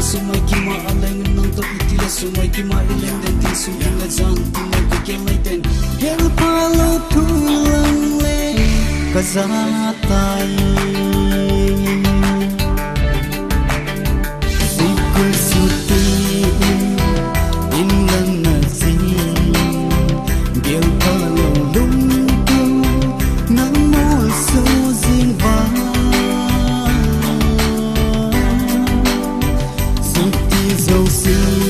sumai ki ma aleng nang to itila sumai ki ma ileng den tin sum ina jan tu mai ko kel mai ten gel palo thulang le kazatai sikul suti in lang na si gel palo lung tu nang mo su zin va dấu xin